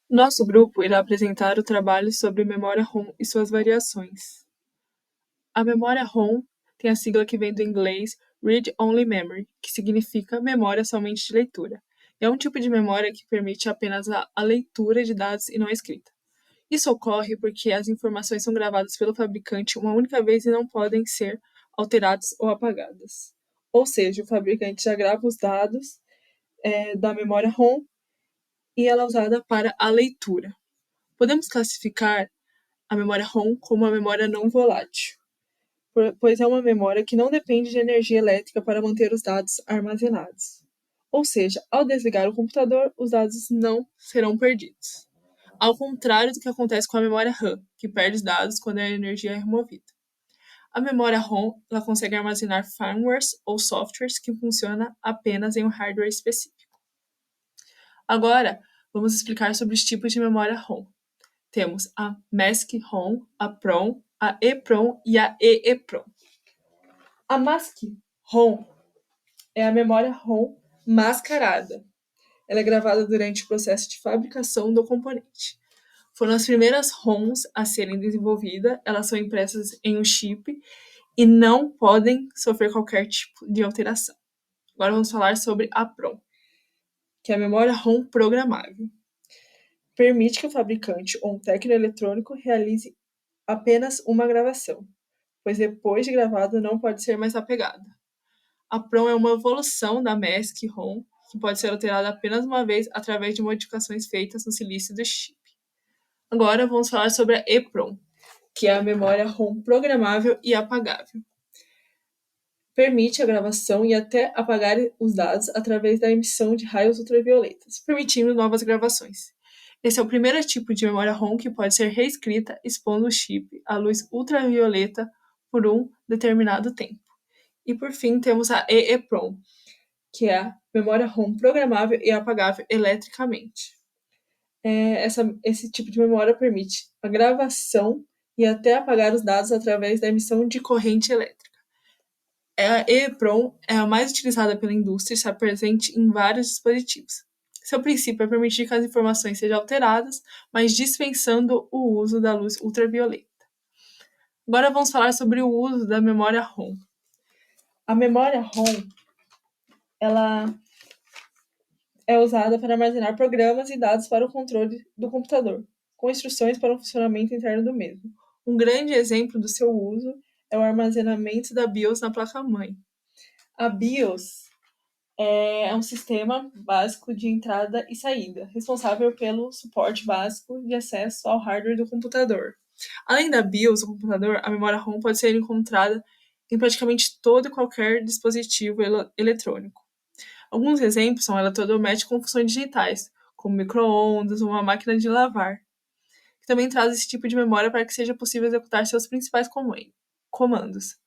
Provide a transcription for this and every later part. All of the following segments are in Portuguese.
Nosso grupo irá apresentar o trabalho sobre memória ROM e suas variações. A memória ROM tem a sigla que vem do inglês Read Only Memory, que significa memória somente de leitura. É um tipo de memória que permite apenas a leitura de dados e não a escrita. Isso ocorre porque as informações são gravadas pelo fabricante uma única vez e não podem ser alteradas ou apagadas. Ou seja, o fabricante já grava os dados da memória ROM e ela é usada para a leitura. Podemos classificar a memória ROM como uma memória não volátil, pois é uma memória que não depende de energia elétrica para manter os dados armazenados. Ou seja, ao desligar o computador, os dados não serão perdidos. Ao contrário do que acontece com a memória RAM, que perde os dados quando a energia é removida. A memória ROM ela consegue armazenar firmwares ou softwares que funcionam apenas em um hardware específico. Agora, vamos explicar sobre os tipos de memória ROM. Temos a MASC-ROM, a PROM, a EPROM e a EEPROM. A MASC-ROM é a memória ROM mascarada. Ela é gravada durante o processo de fabricação do componente. Foram as primeiras ROMs a serem desenvolvidas, elas são impressas em um chip e não podem sofrer qualquer tipo de alteração. Agora vamos falar sobre a PROM, que é a memória ROM programável. Permite que o fabricante ou um técnico eletrônico realize apenas uma gravação, pois depois de gravada não pode ser mais apegada. A PROM é uma evolução da MASC-ROM, que pode ser alterada apenas uma vez através de modificações feitas no silício do chip. Agora vamos falar sobre a EPROM, que é a memória ROM programável e apagável. Permite a gravação e até apagar os dados através da emissão de raios ultravioletas, permitindo novas gravações. Esse é o primeiro tipo de memória ROM que pode ser reescrita expondo o chip à luz ultravioleta por um determinado tempo. E por fim temos a EEPROM, que é a memória ROM programável e apagável eletricamente. Esse tipo de memória permite a gravação e até apagar os dados através da emissão de corrente elétrica. A EEPROM é a mais utilizada pela indústria e está presente em vários dispositivos. Seu princípio é permitir que as informações sejam alteradas, mas dispensando o uso da luz ultravioleta. Agora vamos falar sobre o uso da memória ROM. A memória ROM ela é usada para armazenar programas e dados para o controle do computador, com instruções para o funcionamento interno do mesmo. Um grande exemplo do seu uso é o armazenamento da BIOS na placa-mãe. A BIOS é um sistema básico de entrada e saída, responsável pelo suporte básico de acesso ao hardware do computador. Além da BIOS do computador, a memória ROM pode ser encontrada em praticamente todo e qualquer dispositivo eletrônico. Alguns exemplos são eletrodomésticos com funções digitais, como micro-ondas ou uma máquina de lavar, que também traz esse tipo de memória para que seja possível executar seus principais comandos.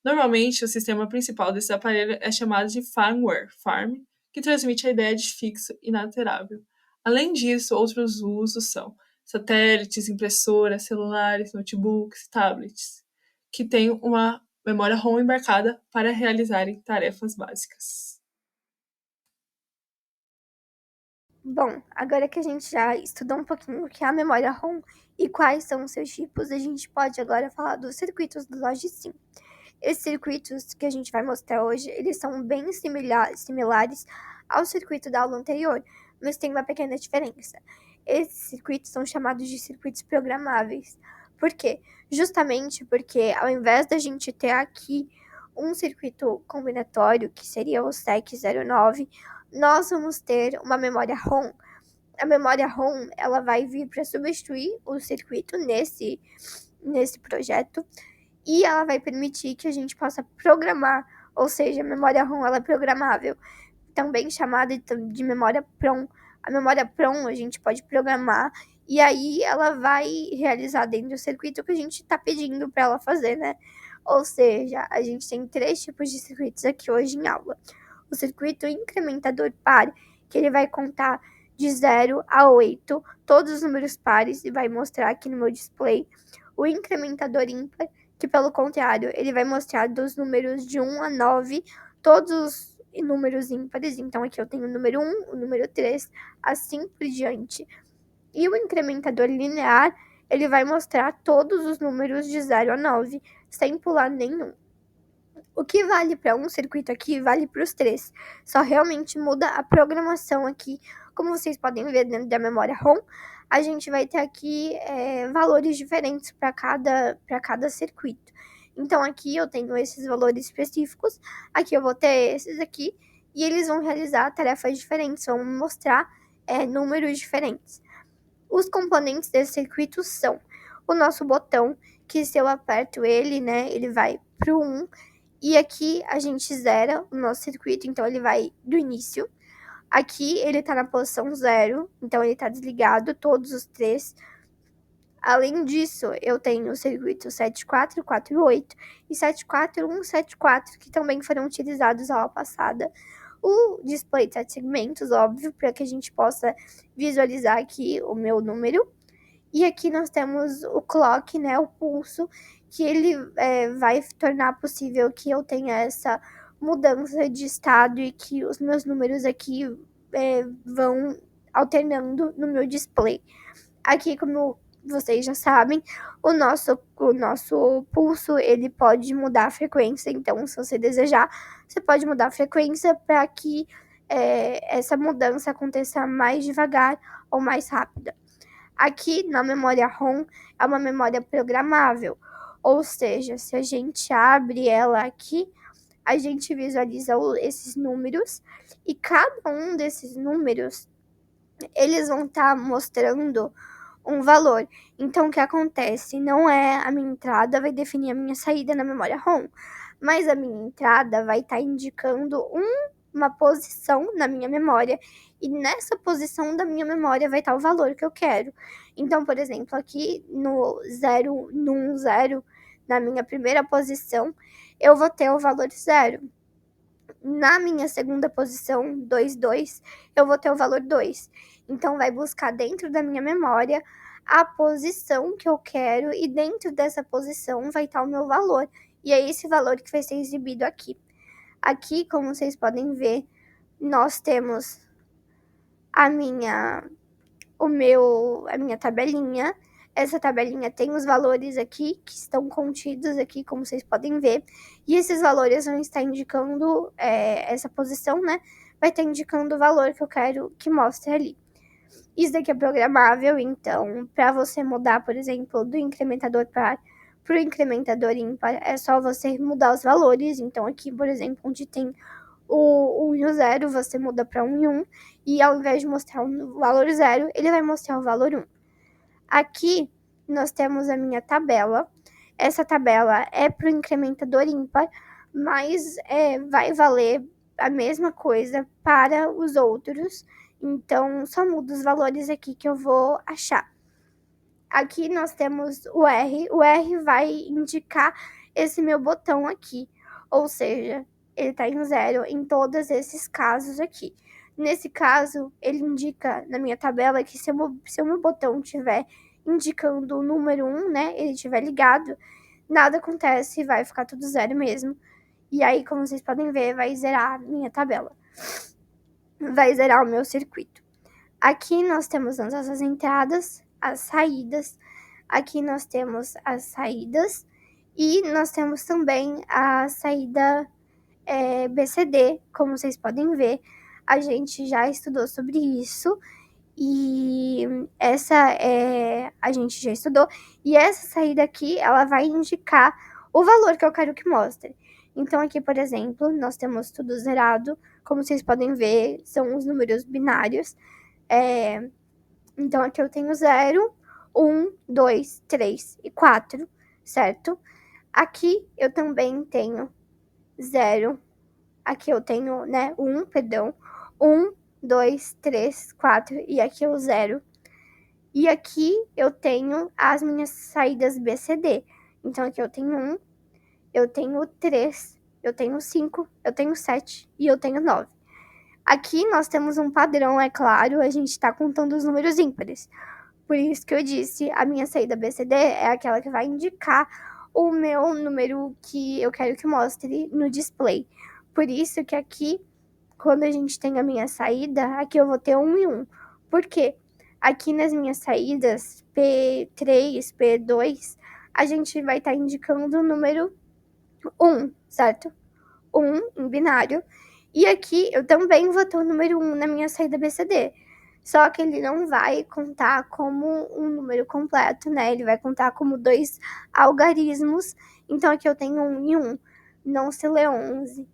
Normalmente, o sistema principal desse aparelho é chamado de firmware, FARM, que transmite a ideia de fixo inalterável. Além disso, outros usos são satélites, impressoras, celulares, notebooks, tablets, que têm uma memória ROM embarcada para realizarem tarefas básicas. Bom, agora que a gente já estudou um pouquinho o que é a memória ROM e quais são os seus tipos, a gente pode agora falar dos circuitos do Logic Sim. Esses circuitos que a gente vai mostrar hoje, eles são bem similares ao circuito da aula anterior, mas tem uma pequena diferença. Esses circuitos são chamados de circuitos programáveis. Por quê? Justamente porque ao invés da gente ter aqui um circuito combinatório, que seria o SEC09, nós vamos ter uma memória ROM. A memória ROM ela vai vir para substituir o circuito nesse projeto e ela vai permitir que a gente possa programar, ou seja, a memória ROM ela é programável, também chamada de memória PROM. A memória PROM a gente pode programar e aí ela vai realizar dentro do circuito o que a gente está pedindo para ela fazer, né? Ou seja, a gente tem 3 tipos de circuitos aqui hoje em aula. O circuito incrementador par, que ele vai contar de 0 a 8 todos os números pares e vai mostrar aqui no meu display. O incrementador ímpar, que pelo contrário, ele vai mostrar dos números de 1 a 9 todos os números ímpares. Então aqui eu tenho o número 1, o número 3, assim por diante. E o incrementador linear, ele vai mostrar todos os números de 0 a 9, sem pular nenhum. O que vale para um circuito aqui, vale para os três. Só realmente muda a programação aqui. Como vocês podem ver dentro da memória ROM, a gente vai ter aqui valores diferentes para cada circuito. Então, aqui eu tenho esses valores específicos, aqui eu vou ter esses aqui, e eles vão realizar tarefas diferentes, vão mostrar números diferentes. Os componentes desse circuito são o nosso botão, que se eu aperto ele, né, ele vai pro 1, e aqui a gente zera o nosso circuito, então ele vai do início. Aqui ele tá na posição 0, então ele tá desligado, todos os três. Além disso, eu tenho o circuito 7448 e 74174, que também foram utilizados a aula passada. O display de 7 segmentos, óbvio, para que a gente possa visualizar aqui o meu número. E aqui nós temos o clock, né, o pulso, que ele vai tornar possível que eu tenha essa mudança de estado e que os meus números aqui vão alternando no meu display. Aqui, como vocês já sabem, o nosso pulso, ele pode mudar a frequência. Então, se você desejar, você pode mudar a frequência para que essa mudança aconteça mais devagar ou mais rápida. Aqui na memória ROM é uma memória programável, ou seja, se a gente abre ela aqui, a gente visualiza esses números e cada um desses números, eles vão estar mostrando um valor. Então, o que acontece? Não é a minha entrada vai definir a minha saída na memória ROM, mas a minha entrada vai estar indicando uma posição na minha memória, e nessa posição da minha memória vai estar o valor que eu quero. Então, por exemplo, aqui no 0, na minha primeira posição, eu vou ter o valor 0. Na minha segunda posição, 2, eu vou ter o valor 2. Então, vai buscar dentro da minha memória a posição que eu quero, e dentro dessa posição vai estar o meu valor. E é esse valor que vai ser exibido aqui. Aqui, como vocês podem ver, nós temos a minha tabelinha. Essa tabelinha tem os valores aqui, que estão contidos aqui, como vocês podem ver. E esses valores vão estar indicando essa posição, né? Vai estar indicando o valor que eu quero que mostre ali. Isso daqui é programável, então, para você mudar, por exemplo, do incrementador par para o incrementador ímpar, é só você mudar os valores. Então, aqui, por exemplo, onde tem o 1 e o 0, você muda para 1 e 1, e ao invés de mostrar o valor 0, ele vai mostrar o valor 1. Aqui, nós temos a minha tabela. Essa tabela é para o incrementador ímpar, mas vai valer a mesma coisa para os outros. Então, só muda os valores aqui que eu vou achar. Aqui nós temos o R. O R vai indicar esse meu botão aqui. Ou seja, ele está em 0 em todos esses casos aqui. Nesse caso, ele indica na minha tabela que se o meu botão estiver indicando o número 1, né, ele estiver ligado, nada acontece, vai ficar tudo 0 mesmo. E aí, como vocês podem ver, vai zerar a minha tabela. Vai zerar o meu circuito. Aqui nós temos as entradas, as saídas. Aqui nós temos as saídas e nós temos também a saída BCD, como vocês podem ver. A gente já estudou sobre isso e a gente já estudou. E essa saída aqui, ela vai indicar o valor que eu quero que mostre. Então aqui, por exemplo, nós temos tudo zerado. Como vocês podem ver, são os números binários. Então, aqui eu tenho 0, 1, 2, 3 e 4, certo? Aqui eu também tenho 0. Aqui eu tenho, 1, perdão. 1, 2, 3, 4 e aqui o 0. E aqui eu tenho as minhas saídas BCD. Então, aqui eu tenho 1, eu tenho 3, eu tenho 5, eu tenho 7 e eu tenho 9. Aqui nós temos um padrão, é claro, a gente está contando os números ímpares. Por isso que eu disse, a minha saída BCD é aquela que vai indicar o meu número que eu quero que mostre no display. Por isso que aqui, quando a gente tem a minha saída, aqui eu vou ter 1 e 1. Por quê? Aqui nas minhas saídas, P3, P2, a gente vai estar indicando o número 1, certo? 1 em binário. E aqui eu também vou ter o número 1 na minha saída BCD. Só que ele não vai contar como um número completo, né? Ele vai contar como 2 algarismos. Então aqui eu tenho 1 e 1, não se lê 11.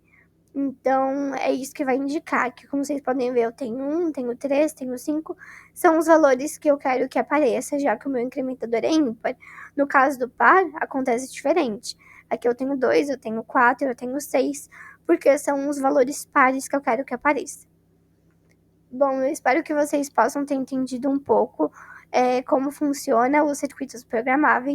Então é isso que vai indicar, que como vocês podem ver, eu tenho 1, tenho 3, tenho 5. São os valores que eu quero que apareça, já que o meu incrementador é ímpar. No caso do par, acontece diferente. Aqui eu tenho 2, eu tenho 4, eu tenho 6, porque são os valores pares que eu quero que apareça. Bom, eu espero que vocês possam ter entendido um pouco como funciona os circuitos programáveis.